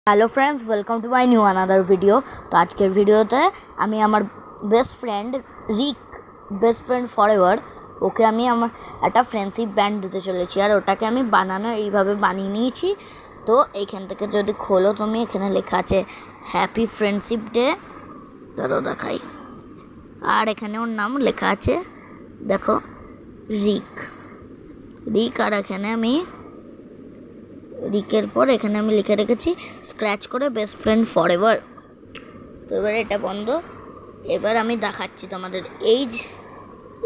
Hello friends, welcome to my new another video. তো আজকের ভিডিওতে আমি আমার best friend best friend forever, okay আমি আমার একটা ফ্রেন্ডশিপ ব্যান্ড দিতে চলেছি। আর ওটাকে আমি এইভাবে বানিয়ে নিয়েছি। তো এইখান থেকে যদি খোলো তুমি, এখানে লেখা আছে হ্যাপি ফ্রেন্ডশিপ ডে। ধরো দেখাই। আর এখানে ওর নাম লেখা আছে, দেখো, রিক। আর এখানে আমি রিকের পর এখানে আমি লিখে রেখেছি স্ক্র্যাচ করে বেস্ট ফ্রেন্ড ফর এভার। তো এবার এটা বন্ধ। এবার আমি দেখাচ্ছি তোমাদের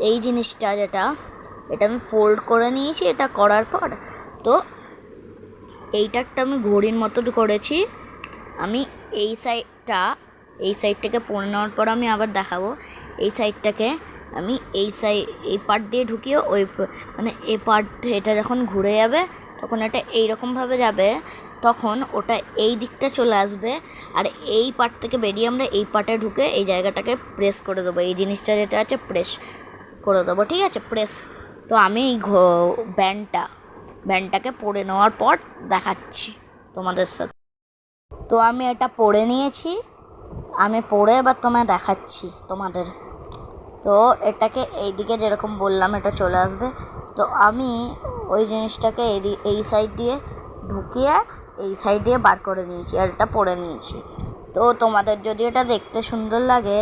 এই জিনিসটা, এটা আমি ফোল্ড করে নিয়েছি। এটা করার পর তো এইটা একটা আমি ঘড়ির মতো করেছি। আমি এই সাইডটাকে পরে নেওয়ার পর আমি আবার দেখাবো। এই সাইডটাকে আমি এই পার্ট দিয়ে ঢুকিয়ে এই পার্ট, এটা যখন ঘুরে যাবে তখন এটা এইরকমভাবে যাবে, তখন ওটা এই দিকটা চলে আসবে। আর এই পার্ট থেকে বেরিয়ে আমরা এই পার্টে ঢুকে এই জায়গাটাকে প্রেস করে দেবো। এই জিনিসটা যেটা আছে প্রেস করে দেবো, ঠিক আছে, প্রেস। তো আমি এই ব্যান্ডটাকে পরে নেওয়ার পর দেখাচ্ছি তোমাদের সাথে। তো আমি এটা পরে নিয়েছি, আমি পরে এবার তোমায় দেখাচ্ছি তোমাদের। তো এটাকে এইদিকে যেরকম বললাম এটা চলে আসবে। তো আমি ওই জিনিসটাকে এই সাইড দিয়ে ঢুকিয়ে এই সাইড দিয়ে বার করে নিয়েছি, আর এটা পরে নিয়েছি। তো তোমাদের যদি এটা দেখতে সুন্দর লাগে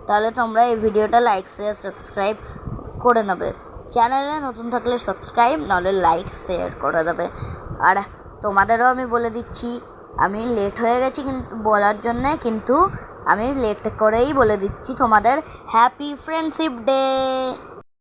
তাহলে তোমরা এই ভিডিওটা লাইক শেয়ার সাবস্ক্রাইব করে নেবে। চ্যানেলে নতুন থাকলে সাবস্ক্রাইব, নাহলে লাইক শেয়ার করে দেবে। আর তোমাদেরও আমি বলে দিচ্ছি, আমি লেট হয়ে গেছি কিন্তু বলার জন্যে, কিন্তু আমি লেট করেই বলে দিচ্ছি তোমাদের হ্যাপি ফ্রেন্ডশিপ ডে।